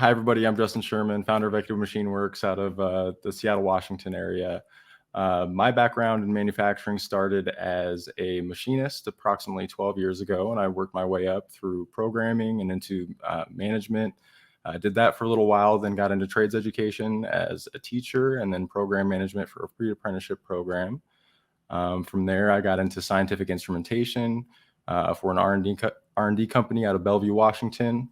Hi, everybody. I'm Justin Sherman, founder of Equity Machine Works out of the Seattle, Washington area. My background in manufacturing started as a machinist approximately 12 years ago, and I worked my way up through programming and into management. I did that for a little while, then got into trades education as a teacher, and then program management for a pre-apprenticeship program. From there, I got into scientific instrumentation for an R&D company out of Bellevue, Washington.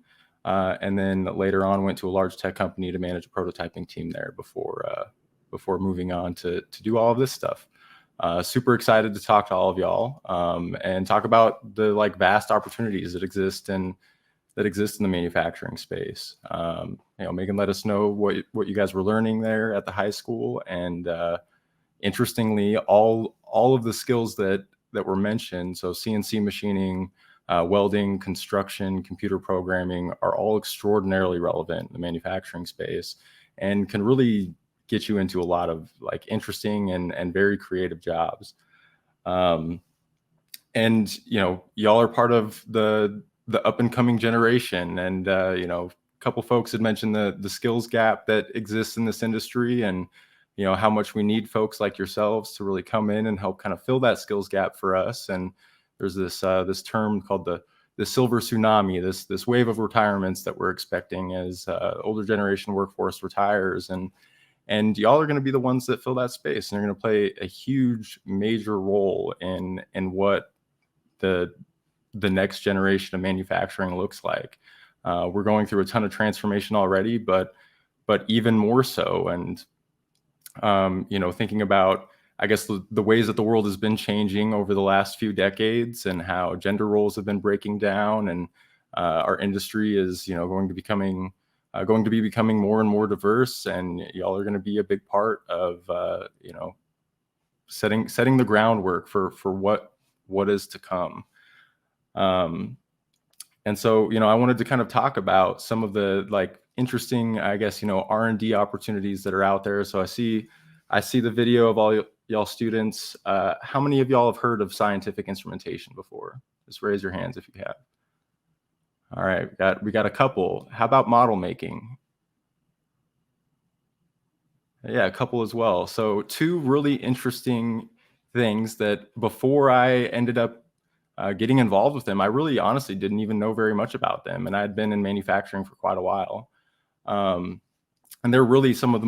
And then later on went to a large tech company to manage a prototyping team there before moving on to do all of this stuff. Super excited to talk to all of y'all and talk about the vast opportunities that exist in the manufacturing space. Megan let us know what you guys were learning there at the high school, and interestingly, all of the skills that were mentioned, so CNC machining, welding, construction, computer programming, are all extraordinarily relevant in the manufacturing space and can really get you into a lot of interesting and very creative jobs. And y'all are part of the up and coming generation, and a couple folks had mentioned the skills gap that exists in this industry, and how much we need folks like yourselves to really come in and help kind of fill that skills gap for us. And there's this term called the silver tsunami, this wave of retirements that we're expecting as older generation workforce retires, and y'all are going to be the ones that fill that space, and you're going to play a huge major role in what the next generation of manufacturing looks like. We're going through a ton of transformation already, but even more so. And thinking about, I guess, the ways that the world has been changing over the last few decades, and how gender roles have been breaking down, and our industry is going to be becoming more and more diverse, and y'all are going to be a big part of setting the groundwork for what is to come. And so I wanted to kind of talk about some of the interesting, I guess, R&D opportunities that are out there. So I see the video of all y'all students. How many of y'all have heard of scientific instrumentation before? Just raise your hands if you have. All right, we got a couple. How about model making? Yeah, a couple as well. So two really interesting things that before I ended up getting involved with them, I really honestly didn't even know very much about them. And I had been in manufacturing for quite a while. And they're really some of the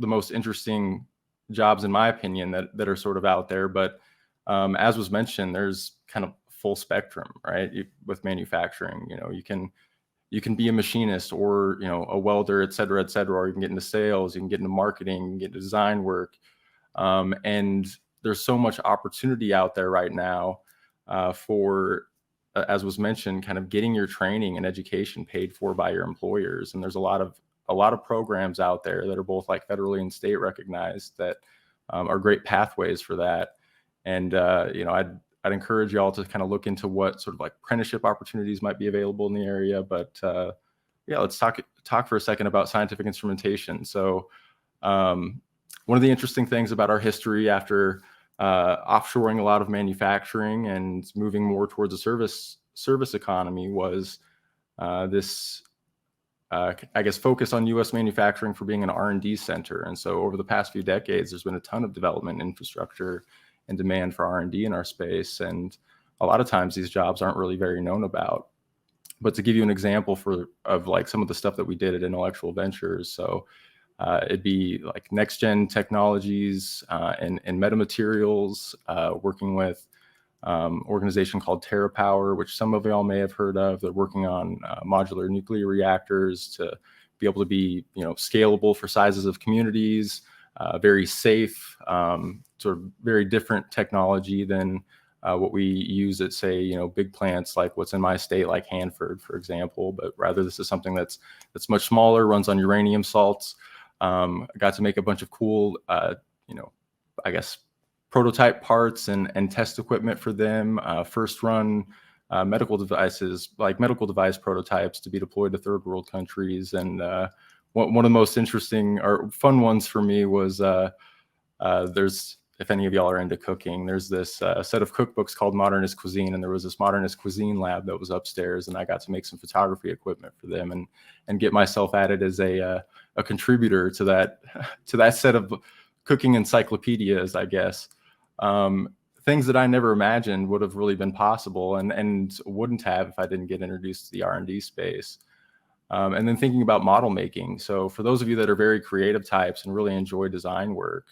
most interesting jobs, in my opinion, that are sort of out there. But as was mentioned, there's kind of full spectrum, right? With manufacturing, you can be a machinist, or a welder, et cetera, or you can get into sales, you can get into marketing, you can get into design work, and there's so much opportunity out there right now for, as was mentioned, kind of getting your training and education paid for by your employers. And there's a lot of programs out there that are both federally and state recognized that are great pathways for that. And I'd encourage y'all to kind of look into what sort of apprenticeship opportunities might be available in the area. But yeah, let's talk for a second about scientific instrumentation. So one of the interesting things about our history after offshoring a lot of manufacturing and moving more towards a service economy was this I guess focus on U.S. manufacturing for being an R&D center. And so over the past few decades, there's been a ton of development infrastructure and demand for R&D in our space. And a lot of times these jobs aren't really very known about. But to give you an example of some of the stuff that we did at Intellectual Ventures, so it'd be next gen technologies and metamaterials, working with organization called TerraPower, which some of y'all may have heard of. They're working on modular nuclear reactors to be able to be scalable for sizes of communities, very safe, sort of very different technology than what we use at, say, big plants like what's in my state, like Hanford, for example. But rather, this is something that's much smaller, runs on uranium salts. I got to make a bunch of cool, I guess, prototype parts and test equipment for them. First run medical devices, medical device prototypes to be deployed to third world countries. And one of the most interesting or fun ones for me was there's if any of y'all are into cooking, there's this set of cookbooks called Modernist Cuisine, and there was this Modernist Cuisine lab that was upstairs, and I got to make some photography equipment for them and get myself added as a contributor to that set of cooking encyclopedias, I guess. Things that I never imagined would have really been possible and wouldn't have if I didn't get introduced to the R&D space. And then thinking about model making. So for those of you that are very creative types and really enjoy design work,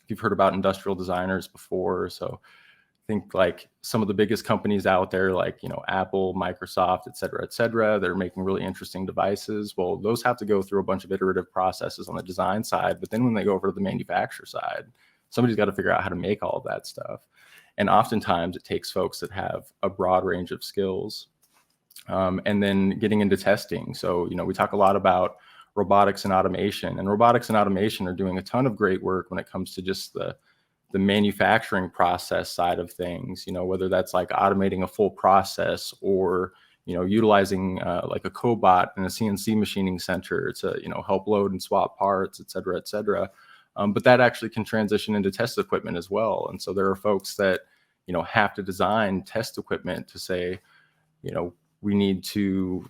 you've heard about industrial designers before. So think like some of the biggest companies out there, like, Apple, Microsoft, et cetera, they're making really interesting devices. Well, those have to go through a bunch of iterative processes on the design side. But then when they go over to the manufacturer side, somebody's got to figure out how to make all of that stuff. And oftentimes it takes folks that have a broad range of skills. And then getting into testing. So, we talk a lot about robotics and automation, and robotics and automation are doing a ton of great work when it comes to just the manufacturing process side of things, whether that's like automating a full process or, utilizing like a cobot in a CNC machining center to, help load and swap parts, et cetera, et cetera. But that actually can transition into test equipment as well. And so there are folks that, have to design test equipment to say, we need to,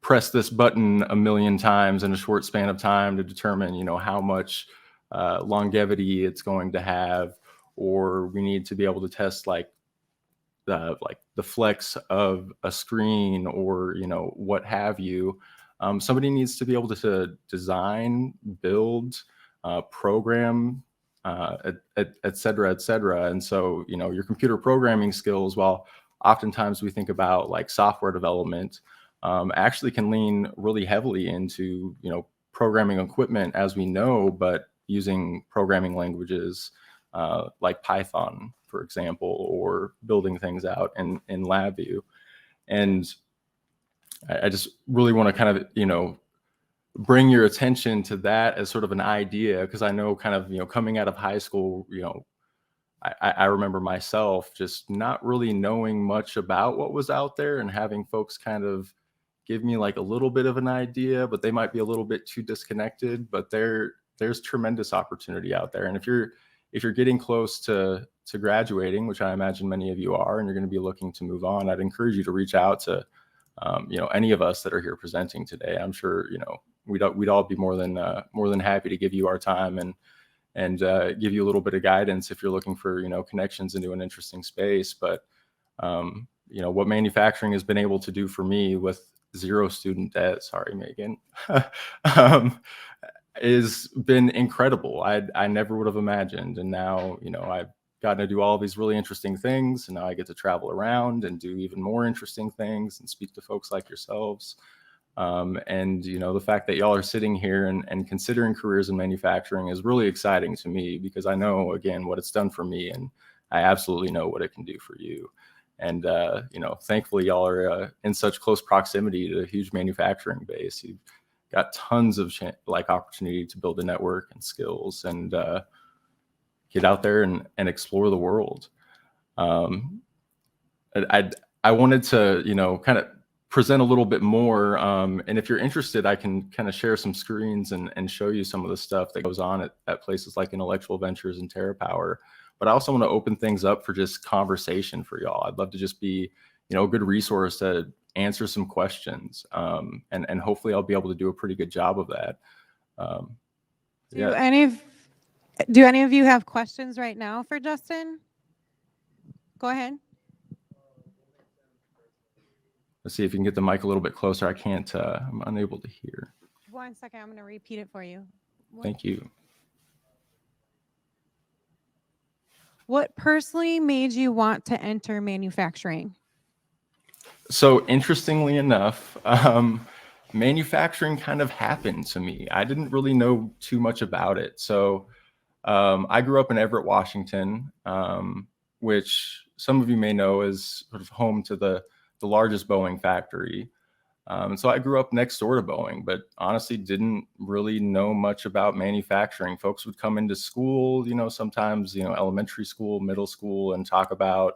press this button a million times in a short span of time to determine, how much longevity it's going to have, or we need to be able to test like the flex of a screen, or what have you. Somebody needs to be able to design, build, program, et cetera, et cetera. And so, your computer programming skills, while oftentimes we think about like software development, actually can lean really heavily into, programming equipment as we know, but using programming languages like Python, for example, or building things out in LabVIEW. And I just really want to kind of, bring your attention to that as sort of an idea, because I know kind of, coming out of high school, I remember myself just not really knowing much about what was out there and having folks kind of give me like a little bit of an idea, but they might be a little bit too disconnected. But there's tremendous opportunity out there. And if you're getting close to graduating, which I imagine many of you are, and you're going to be looking to move on, I'd encourage you to reach out to any of us that are here presenting today. I'm sure we'd all be more than happy to give you our time and give you a little bit of guidance if you're looking for, connections into an interesting space. But, what manufacturing has been able to do for me with zero student debt, sorry, Megan, has been incredible. I never would have imagined. And now, I've gotten to do all these really interesting things. And now I get to travel around and do even more interesting things and speak to folks like yourselves. And, the fact that y'all are sitting here and considering careers in manufacturing is really exciting to me, because I know, again, what it's done for me, and I absolutely know what it can do for you. And, thankfully, y'all are in such close proximity to a huge manufacturing base. You've got tons of opportunity to build a network and skills and get out there and explore the world. I wanted to, kind of present a little bit more. And if you're interested, I can kind of share some screens and show you some of the stuff that goes on at places like Intellectual Ventures and TerraPower. But I also want to open things up for just conversation for y'all. I'd love to just be, a good resource to answer some questions. And hopefully I'll be able to do a pretty good job of that. Do any of you have questions right now for Justin? Go ahead. Let's see if you can get the mic a little bit closer. I can't, I'm unable to hear. 1 second, I'm going to repeat it for you. Thank you. What personally made you want to enter manufacturing? So interestingly enough, manufacturing kind of happened to me. I didn't really know too much about it. So I grew up in Everett, Washington, which some of you may know is sort of home to the largest Boeing factory. And so I grew up next door to Boeing, but honestly didn't really know much about manufacturing. Folks would come into school, sometimes, elementary school, middle school, and talk about,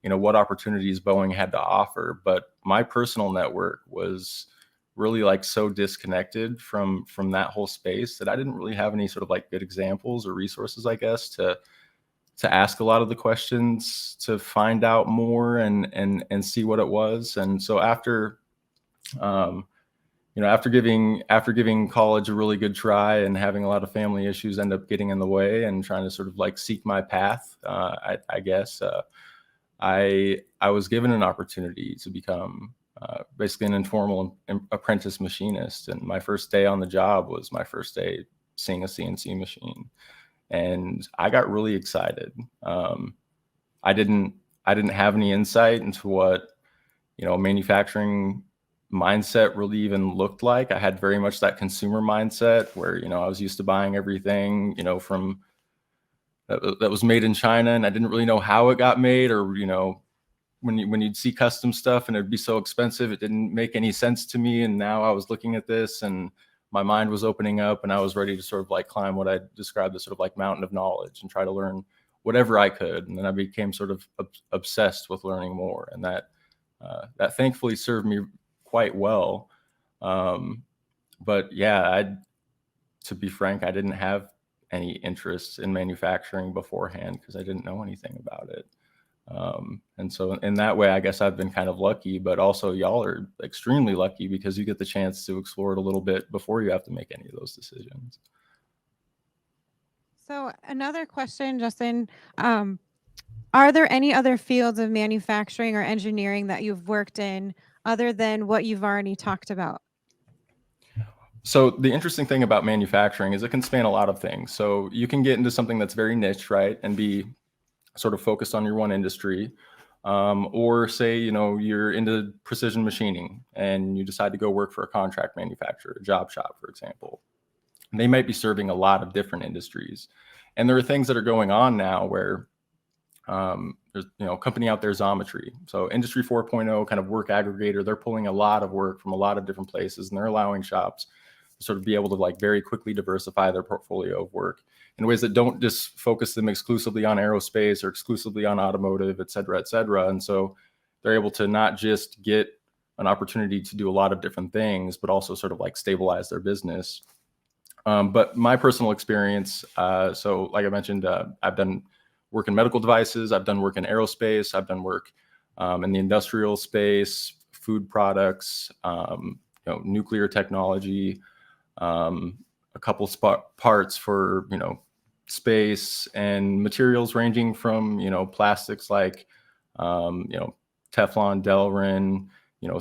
what opportunities Boeing had to offer. But my personal network was really like so disconnected from that whole space that I didn't really have any sort of like good examples or resources, I guess, to ask a lot of the questions, to find out more and see what it was. And so after after giving college a really good try and having a lot of family issues end up getting in the way and trying to sort of like seek my path, I guess I was given an opportunity to become basically an informal apprentice machinist. And my first day on the job was my first day seeing a CNC machine. And I got really excited. I didn't have any insight into what, manufacturing mindset really even looked like. I had very much that consumer mindset where, I was used to buying everything, from that was made in China, and I didn't really know how it got made, or, when you'd see custom stuff and it'd be so expensive, it didn't make any sense to me. And now I was looking at this and my mind was opening up, and I was ready to sort of like climb what I described as sort of like mountain of knowledge and try to learn whatever I could. And then I became sort of obsessed with learning more, and that thankfully served me quite well. But yeah, to be frank, I didn't have any interest in manufacturing beforehand because I didn't know anything about it. And so in that way, I guess I've been kind of lucky, but also y'all are extremely lucky because you get the chance to explore it a little bit before you have to make any of those decisions. So another question, Justin, are there any other fields of manufacturing or engineering that you've worked in other than what you've already talked about? So the interesting thing about manufacturing is it can span a lot of things. So you can get into something that's very niche, right, and be sort of focused on your one industry. Or say, you're into precision machining and you decide to go work for a contract manufacturer, a job shop, for example. And they might be serving a lot of different industries. And there are things that are going on now where there's, a company out there, Xometry. So Industry 4.0 kind of work aggregator, they're pulling a lot of work from a lot of different places, and they're allowing shops to sort of be able to like very quickly diversify their portfolio of work in ways that don't just focus them exclusively on aerospace or exclusively on automotive, et cetera, et cetera. And so they're able to not just get an opportunity to do a lot of different things, but also sort of like stabilize their business. But my personal experience, so like I mentioned, I've done work in medical devices, I've done work in aerospace, I've done work in the industrial space, food products, nuclear technology, a couple parts for, space, and materials ranging from, plastics like, Teflon, Delrin,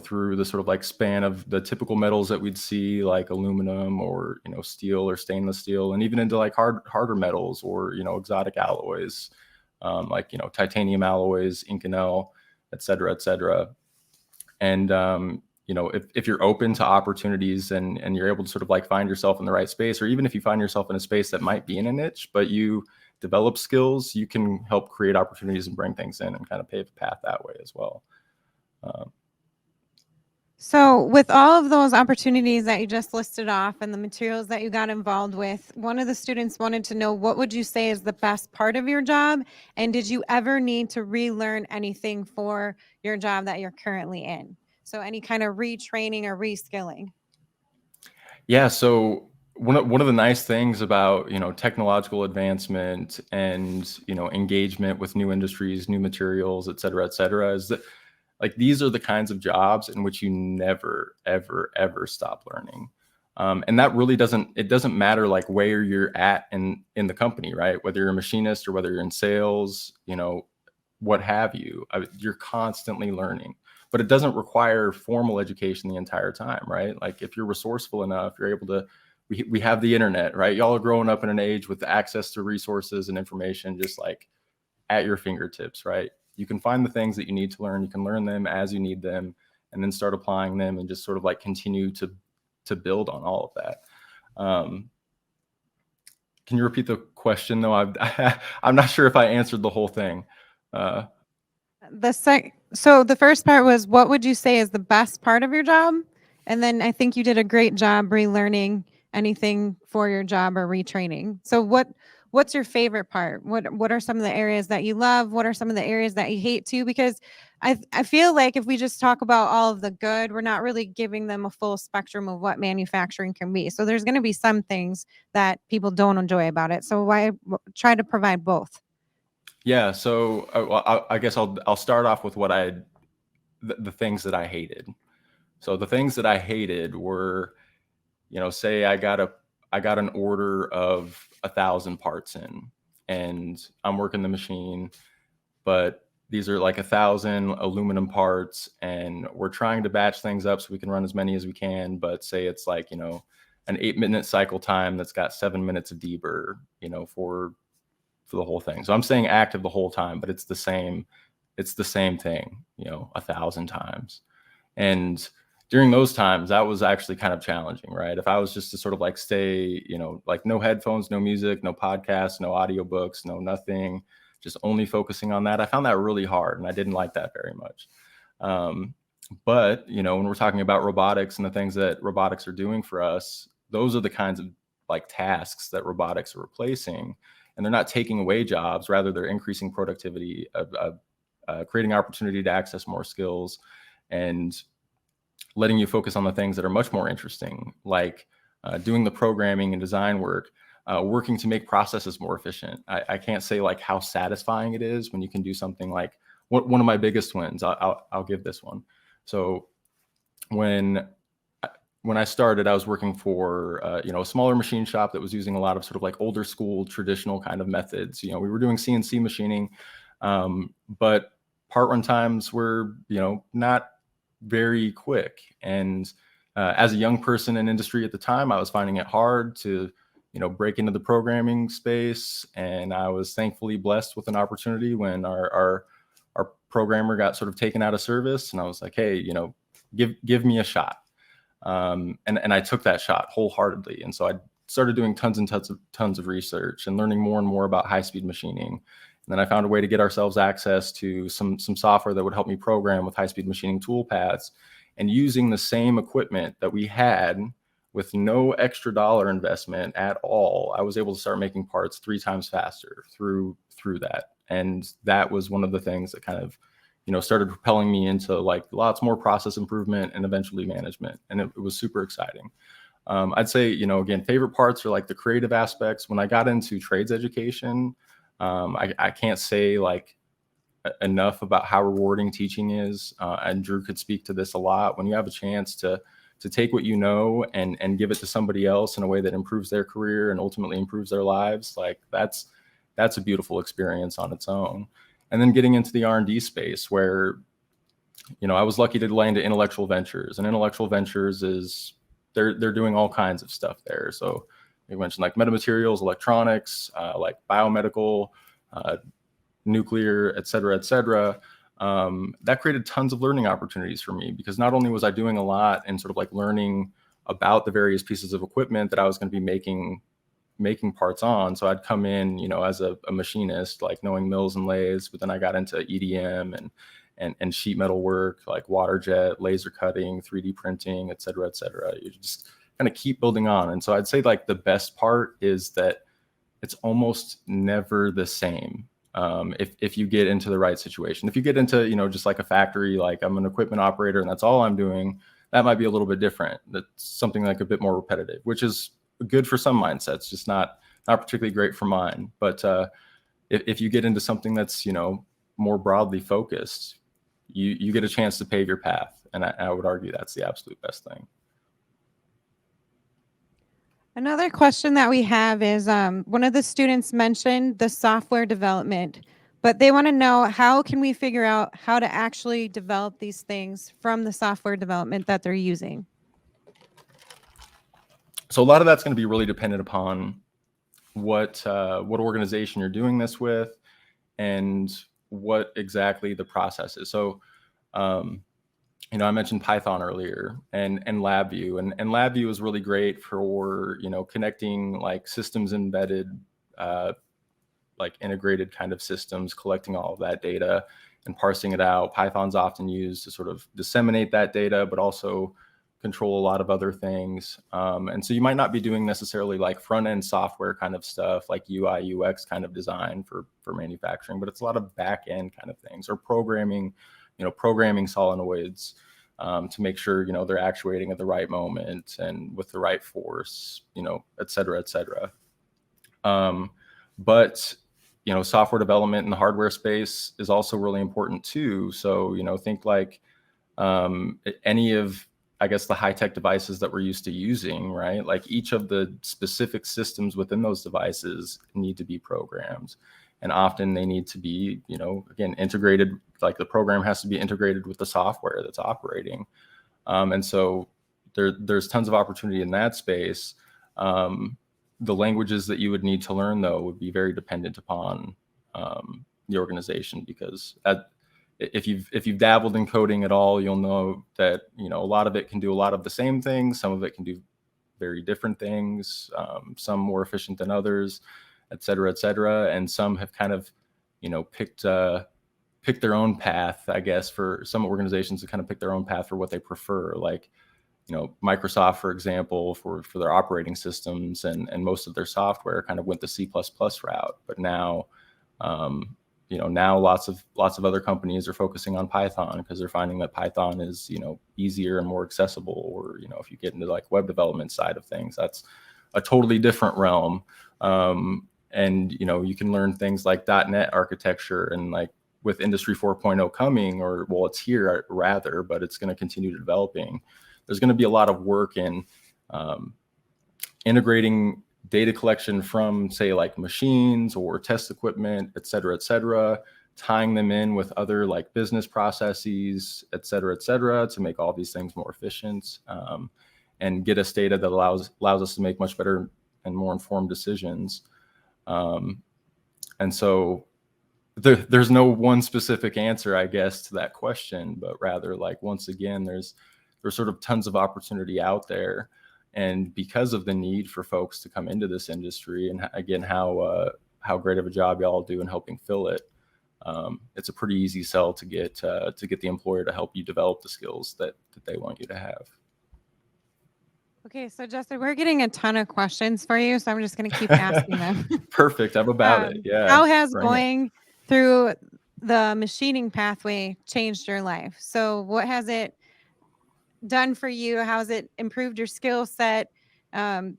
through the sort of like span of the typical metals that we'd see, like aluminum or, steel or stainless steel, and even into like harder metals or, exotic alloys, like, titanium alloys, Inconel, et cetera, et cetera. And, if you're open to opportunities and you're able to sort of like find yourself in the right space, or even if you find yourself in a space that might be in a niche, but you develop skills, you can help create opportunities and bring things in and kind of pave a path that way as well. So with all of those opportunities that you just listed off and the materials that you got involved with, one of the students wanted to know, what would you say is the best part of your job? And did you ever need to relearn anything for your job that you're currently in? So any kind of retraining or reskilling? Yeah. So one of the nice things about, technological advancement and, engagement with new industries, new materials, et cetera, is that like these are the kinds of jobs in which you never, ever, ever stop learning. And that really doesn't matter like where you're at in the company, right? Whether you're a machinist or whether you're in sales, what have you, you're constantly learning. But it doesn't require formal education the entire time, right? Like if you're resourceful enough, you're able to, we have the internet, right? Y'all are growing up in an age with access to resources and information just like at your fingertips, right? You can find the things that you need to learn. You can learn them as you need them and then start applying them and just sort of like continue to build on all of that. Can you repeat the question though? I'm not sure if I answered the whole thing. So the first part was, what would you say is the best part of your job? And then I think you did a great job relearning anything for your job or retraining. So what what's your favorite part? What are some of the areas that you love? What are some of the areas that you hate too? Because I feel like if we just talk about all of the good, we're not really giving them a full spectrum of what manufacturing can be. So there's going to be some things that people don't enjoy about it. So why try to provide both? Yeah. So I guess I'll start off with the things that I hated. So the things that I hated were, say I got an order of 1,000 parts in, and I'm working the machine, but these are like 1,000 aluminum parts, and we're trying to batch things up so we can run as many as we can. But say it's like, an 8-minute cycle time that's got 7 minutes of deburr, for the whole thing. So I'm staying active the whole time, but it's the same thing, 1,000 times. And during those times, that was actually kind of challenging, right? If I was just to sort of like stay, like no headphones, no music, no podcasts, no audiobooks, no nothing, just only focusing on that, I found that really hard, and I didn't like that very much. But, when we're talking about robotics and the things that robotics are doing for us, those are the kinds of like tasks that robotics are replacing. And they're not taking away jobs, rather they're increasing productivity, creating opportunity to access more skills, and letting you focus on the things that are much more interesting, like doing the programming and design work, working to make processes more efficient. I can't say like how satisfying it is when you can do something like one of my biggest wins. I'll give this one. So when I started, I was working for a smaller machine shop that was using a lot of sort of like older school traditional kind of methods. We were doing CNC machining, but part run times were not very quick. And as a young person in industry at the time, I was finding it hard to break into the programming space. And I was thankfully blessed with an opportunity when our programmer got sort of taken out of service, and I was like, hey, give me a shot. And I took that shot wholeheartedly. And so I started doing tons and tons of research and learning more and more about high-speed machining. And then I found a way to get ourselves access to some software that would help me program with high-speed machining toolpaths. And using the same equipment that we had with no extra dollar investment at all, I was able to start making parts 3 times faster through that. And that was one of the things that kind of started propelling me into like lots more process improvement and eventually management. And it was super exciting. I'd say, again, favorite parts are like the creative aspects. When I got into trades education, I can't say like enough about how rewarding teaching is. And Drew could speak to this a lot. When you have a chance to take what you know and give it to somebody else in a way that improves their career and ultimately improves their lives, like that's a beautiful experience on its own. And then getting into the R&D space where, I was lucky to land at Intellectual Ventures, and Intellectual Ventures is they're doing all kinds of stuff there. So you mentioned like metamaterials, electronics, like biomedical, nuclear, et cetera, et cetera. That created tons of learning opportunities for me, because not only was I doing a lot and sort of like learning about the various pieces of equipment that I was going to be making parts on. So I'd come in, as a machinist, like knowing mills and lathes, but then I got into EDM and sheet metal work, like water jet, laser cutting, 3D printing, et cetera, et cetera. You just kind of keep building on. And so I'd say like the best part is that it's almost never the same. If you get into the right situation. If you get into, just like a factory, like I'm an equipment operator and that's all I'm doing, that might be a little bit different. That's something like a bit more repetitive, which is good for some mindsets, just not particularly great for mine. But if you get into something that's, more broadly focused, you get a chance to pave your path. And I would argue that's the absolute best thing. Another question that we have is one of the students mentioned the software development, but they want to know, how can we figure out how to actually develop these things from the software development that they're using? So a lot of that's going to be really dependent upon what organization you're doing this with and what exactly the process is. So, I mentioned Python earlier and LabVIEW, and LabVIEW is really great for, connecting like systems embedded, like integrated kind of systems, collecting all of that data and parsing it out. Python's often used to sort of disseminate that data, but also control a lot of other things. And so you might not be doing necessarily like front end software kind of stuff, like UI, UX kind of design for manufacturing, but it's a lot of back end kind of things, or programming, programming solenoids to make sure, they're actuating at the right moment and with the right force, et cetera, et cetera. But software development in the hardware space is also really important too. So, think like any of, I guess, the high-tech devices that we're used to using, right? Like each of the specific systems within those devices need to be programmed. And often they need to be, again, integrated, like the program has to be integrated with the software that's operating. And so there's tons of opportunity in that space. The languages that you would need to learn, though, would be very dependent upon the organization, because if you've dabbled in coding at all, you'll know that a lot of it can do a lot of the same things. Some of it can do very different things. Some more efficient than others, et cetera, et cetera. And some have kind of picked their own path. I guess for some organizations to kind of pick their own path for what they prefer, like Microsoft, for example, for their operating systems and most of their software kind of went the C++ route. But now, now lots of other companies are focusing on Python because they're finding that Python is, easier and more accessible. Or, if you get into like web development side of things, that's a totally different realm. And, you can learn things like .NET architecture, and like with Industry 4.0 coming, or well, it's here rather, but it's going to continue developing. There's going to be a lot of work in integrating data collection from, say, like machines or test equipment, et cetera, tying them in with other like business processes, et cetera, to make all these things more efficient, and get us data that allows us to make much better and more informed decisions. And so there's no one specific answer, I guess, to that question, but rather, like, once again, there's sort of tons of opportunity out there. And because of the need for folks to come into this industry, and again, how great of a job y'all do in helping fill it, it's a pretty easy sell to get the employer to help you develop the skills that they want you to have. Okay, so Justin, we're getting a ton of questions for you, so I'm just going to keep asking them. Perfect. I'm about it. Yeah. How has going through the machining pathway changed your life? So what has it done for you? How has it improved your skill set? What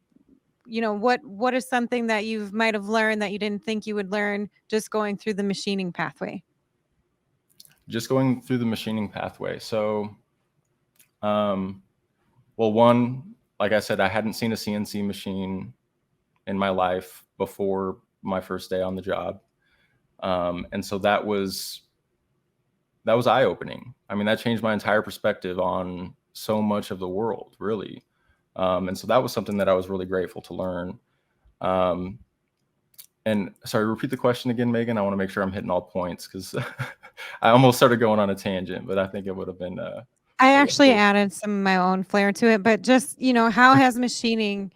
is something that you might have learned that you didn't think you would learn just going through the machining pathway? Just going through the machining pathway. So, well, one, like I said, I hadn't seen a CNC machine in my life before my first day on the job. And so that was eye-opening. I mean, that changed my entire perspective on so much of the world, really. And so that was something that I was really grateful to learn. And sorry, repeat the question again, Megan. I want to make sure I'm hitting all points, because I almost started going on a tangent, but I think it would have been. I actually added some of my own flair to it, but just, how has machining,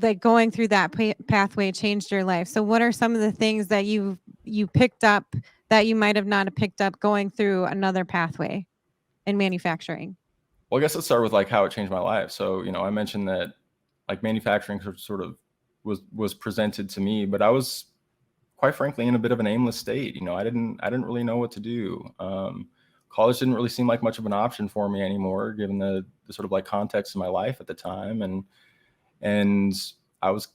like going through that pathway, changed your life? So what are some of the things that you picked up that you might have not picked up going through another pathway in manufacturing? Well, I guess let's start with like how it changed my life. So, I mentioned that like manufacturing sort of was presented to me, but I was, quite frankly, in a bit of an aimless state. I didn't really know what to do. College didn't really seem like much of an option for me anymore, given the sort of like context of my life at the time. And I was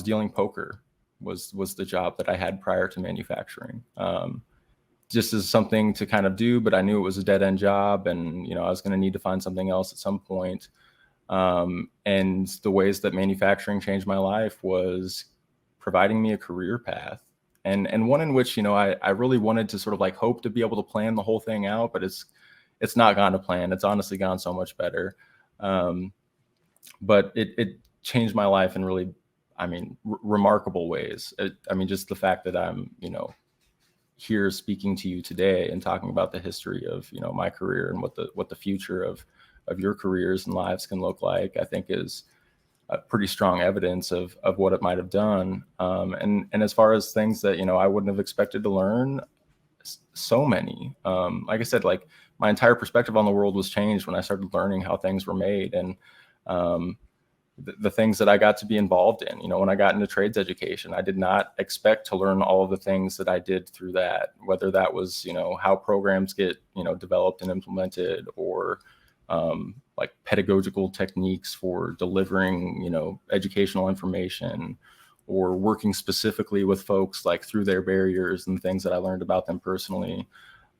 dealing poker was the job that I had prior to manufacturing. Just as something to kind of do, but I knew it was a dead end job, and, I was going to need to find something else at some point. And the ways that manufacturing changed my life was providing me a career path, and one in which, I really wanted to sort of like hope to be able to plan the whole thing out, but it's not gone to plan. It's honestly gone so much better. But it changed my life in really, remarkable ways. Just the fact that I'm, here speaking to you today and talking about the history of, my career and what the future of your careers and lives can look like, I think is pretty strong evidence of what it might have done. And as far as things that, I wouldn't have expected to learn, so many, like I said, like my entire perspective on the world was changed when I started learning how things were made, and the things that I got to be involved in. When I got into trades education, I did not expect to learn all of the things that I did through that, whether that was, how programs get, developed and implemented, or like pedagogical techniques for delivering, educational information, or working specifically with folks like through their barriers and things that I learned about them personally.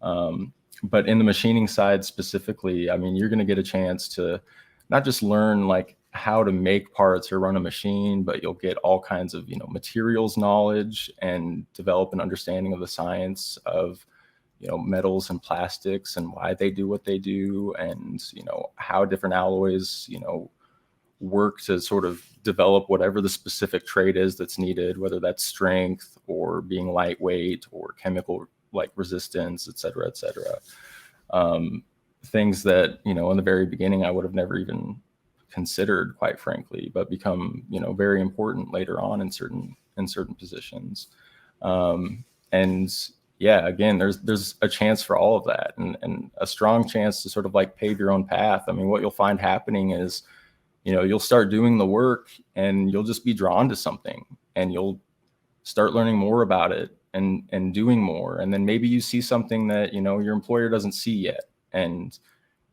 But in the machining side specifically, I mean, you're going to get a chance to not just learn like how to make parts or run a machine, but you'll get all kinds of, materials knowledge and develop an understanding of the science of, metals and plastics and why they do what they do, and, how different alloys, work to sort of develop whatever the specific trait is that's needed, whether that's strength or being lightweight or chemical like resistance, et cetera, et cetera. Things that, in the very beginning, I would have never even considered, quite frankly, but become, very important later on in certain positions. And yeah, again, there's a chance for all of that, and a strong chance to sort of like pave your own path. I mean, what you'll find happening is, you'll start doing the work and you'll just be drawn to something, and you'll start learning more about it and doing more. And then maybe you see something that, your employer doesn't see yet, and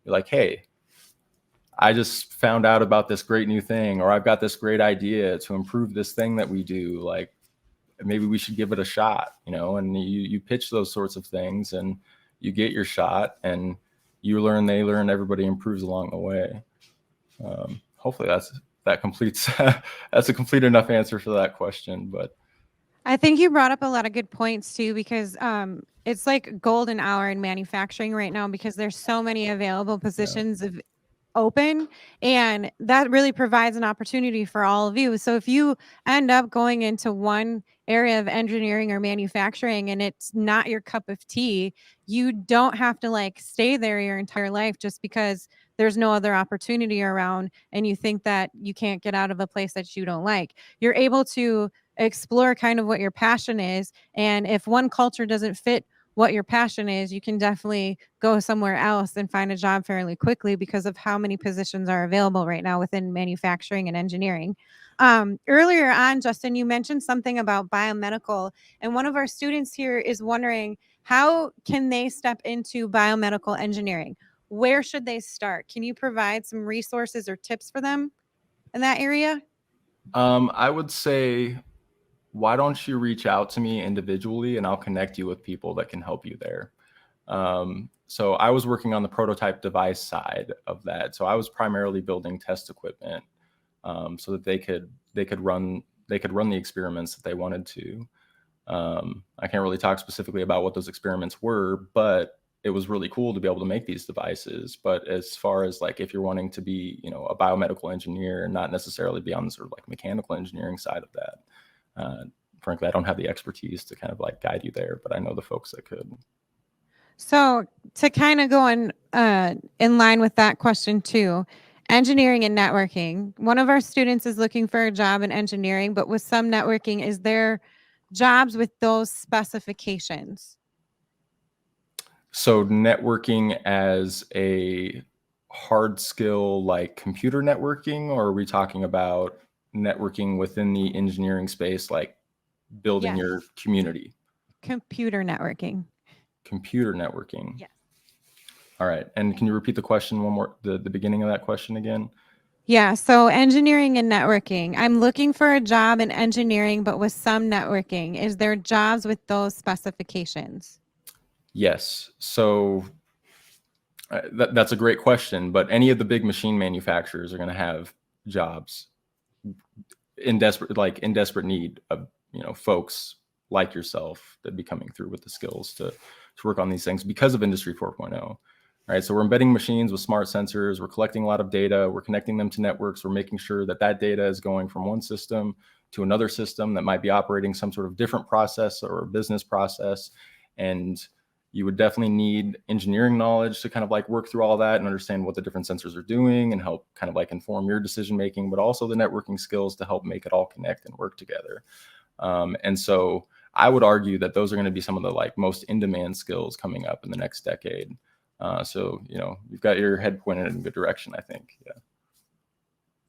you're like, hey, I just found out about this great new thing, or I've got this great idea to improve this thing that we do. Like, maybe we should give it a shot, and you pitch those sorts of things, and you get your shot, and you learn, they learn, everybody improves along the way. Hopefully that completes, that's a complete enough answer for that question. But I think you brought up a lot of good points too, because it's like golden hour in manufacturing right now, because there's so many available positions of open, and that really provides an opportunity for all of you. So if you end up going into one area of engineering or manufacturing and it's not your cup of tea, you don't have to like stay there your entire life just because there's no other opportunity around and you think that you can't get out of a place that you don't like. You're able to explore kind of what your passion is, and if one culture doesn't fit what your passion is, you can definitely go somewhere else and find a job fairly quickly because of how many positions are available right now within manufacturing and engineering. Earlier on, Justin, you mentioned something about biomedical, and one of our students here is wondering, how can they step into biomedical engineering? Where should they start? Can you provide some resources or tips for them in that area? I would say, why don't you reach out to me individually, and I'll connect you with people that can help you there. So I was working on the prototype device side of that. So I was primarily building test equipment, so that they could run the experiments that they wanted to. I can't really talk specifically about what those experiments were, but it was really cool to be able to make these devices. But as far as like, if you're wanting to be, a biomedical engineer and not necessarily be on the sort of like mechanical engineering side of that, frankly, I don't have the expertise to kind of like guide you there, but I know the folks that could. So to kind of go in line with that question too, engineering and networking. One of our students is looking for a job in engineering, but with some networking, is there jobs with those specifications? So networking as a hard skill, like computer networking, or are we talking about networking within the engineering space, like building Yes. your community? Computer networking. Computer networking. Yes. All right. And can you repeat the question one more, the beginning of that question again? Yeah. So engineering and networking. I'm looking for a job in engineering, but with some networking. Is there jobs with those specifications? Yes. So that's a great question, but any of the big machine manufacturers are going to have jobs in desperate need of, folks like yourself that be coming through with the skills to work on these things because of Industry 4.0. All right, so we're embedding machines with smart sensors. We're collecting a lot of data. We're connecting them to networks. We're making sure that that data is going from one system to another system that might be operating some sort of different process or business process. And you would definitely need engineering knowledge to kind of like work through all that and understand what the different sensors are doing and help kind of like inform your decision making, but also the networking skills to help make it all connect and work together. And so I would argue that those are going to be some of the like most in-demand skills coming up in the next decade. So, you've got your head pointed in a good direction, I think. Yeah.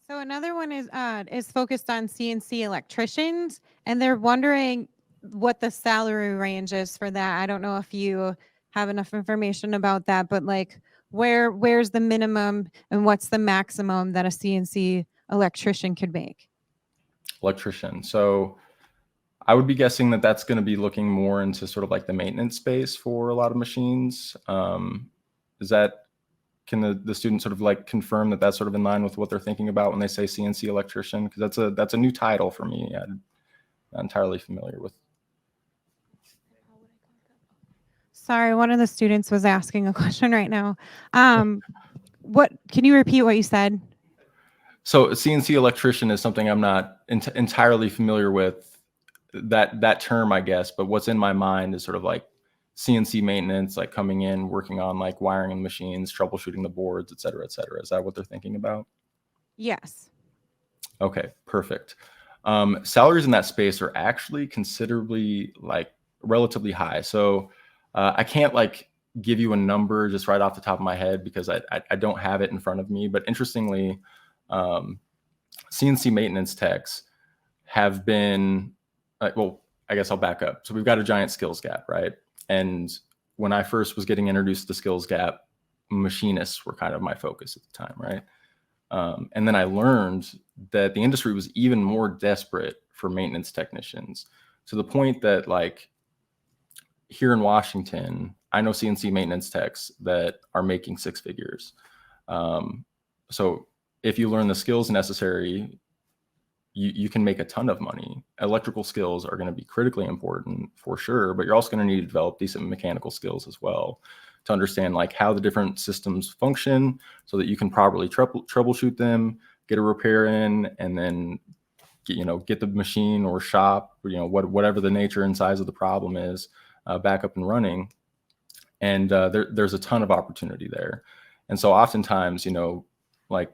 So another one is focused on CNC electricians, and they're wondering what the salary range is for that. I don't know if you have enough information about that, but like where's the minimum and what's the maximum that a CNC electrician could make? Electrician. So I would be guessing that that's going to be looking more into sort of like the maintenance space for a lot of machines. Can the student sort of like confirm that that's sort of in line with what they're thinking about when they say CNC electrician? Because that's a new title for me. I'm not entirely familiar with. Sorry, one of the students was asking a question right now. What can you repeat what you said? So a CNC electrician is something I'm not entirely familiar with, that term, I guess, but what's in my mind is sort of like CNC maintenance, like coming in, working on like wiring and machines, troubleshooting the boards, et cetera, et cetera. Is that what they're thinking about? Yes. Okay, perfect. Salaries in that space are actually considerably like relatively high. So I can't like give you a number just right off the top of my head because I don't have it in front of me. But interestingly, CNC maintenance techs have been, well, I guess I'll back up. So we've got a giant skills gap, right? And when I first was getting introduced to skills gap, machinists were kind of my focus at the time, right? And then I learned that the industry was even more desperate for maintenance technicians, to the point that like here in Washington, I know CNC maintenance techs that are making six figures. So if you learn the skills necessary, you can make a ton of money. Electrical skills are going to be critically important for sure, but you're also going to need to develop decent mechanical skills as well to understand like how the different systems function so that you can properly troubleshoot them, get a repair in, and then get the machine or shop, whatever the nature and size of the problem is, back up and running. And there's a ton of opportunity there. And so oftentimes, like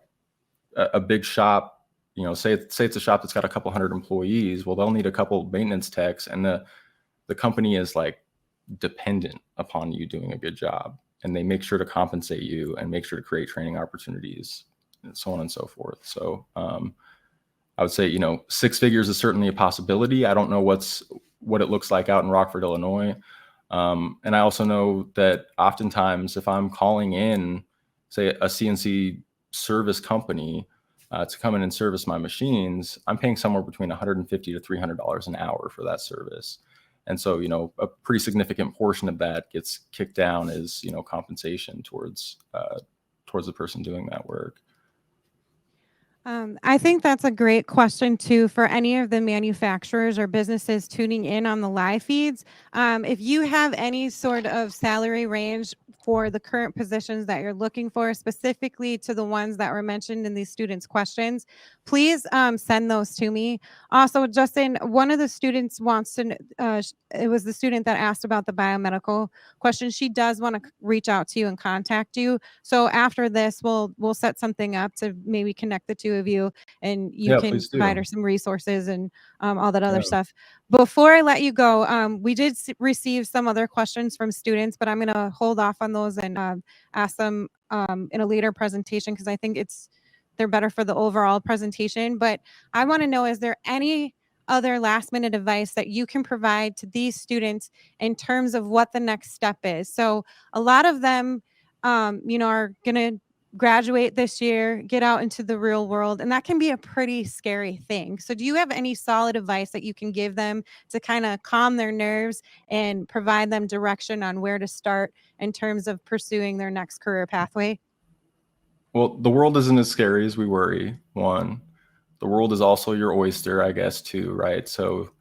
a big shop, say it's a shop that's got a couple hundred employees. Well, they'll need a couple maintenance techs, and the company is like dependent upon you doing a good job, and they make sure to compensate you and make sure to create training opportunities and so on and so forth. So I would say, six figures is certainly a possibility. I don't know what it looks like out in Rockford, Illinois. And I also know that oftentimes if I'm calling in, say a CNC service company, to come in and service my machines, I'm paying somewhere between $150 to $300 an hour for that service. And so, a pretty significant portion of that gets kicked down as, compensation towards the person doing that work. I think that's a great question too for any of the manufacturers or businesses tuning in on the live feeds. If you have any sort of salary range for the current positions that you're looking for, specifically to the ones that were mentioned in these students' questions, please send those to me. Also, Justin, one of the students wants to, it was the student that asked about the biomedical question. She does want to reach out to you and contact you. So after this, we'll set something up to maybe connect the two of you, and you can provide her some resources and all that other stuff. Before I let you go, we did receive some other questions from students, but I'm going to hold off on those and ask them in a later presentation because I think they're better for the overall presentation. But I want to know, is there any other last minute advice that you can provide to these students in terms of what the next step is? So a lot of them, are going to graduate this year, get out into the real world, and that can be a pretty scary thing. So do you have any solid advice that you can give them to kind of calm their nerves and provide them direction on where to start in terms of pursuing their next career pathway? Well, the world isn't as scary as we worry. One, the world is also your oyster, I guess, too, right? So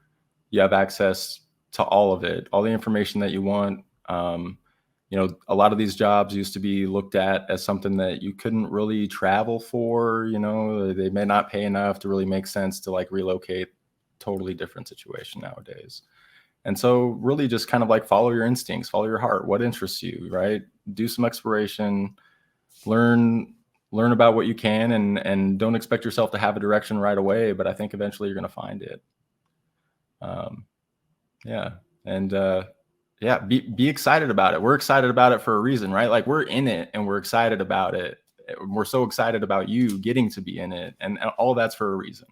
you have access to all of it, all the information that you want. A lot of these jobs used to be looked at as something that you couldn't really travel for. They may not pay enough to really make sense to like relocate. Totally different situation nowadays. And so really just kind of like follow your instincts, follow your heart, what interests you, right? Do some exploration, learn about what you can, and don't expect yourself to have a direction right away, but I think eventually you're going to find it. Yeah. And Yeah, be excited about it. We're excited about it for a reason, right? Like we're in it and we're excited about it. We're so excited about you getting to be in it, and all that's for a reason.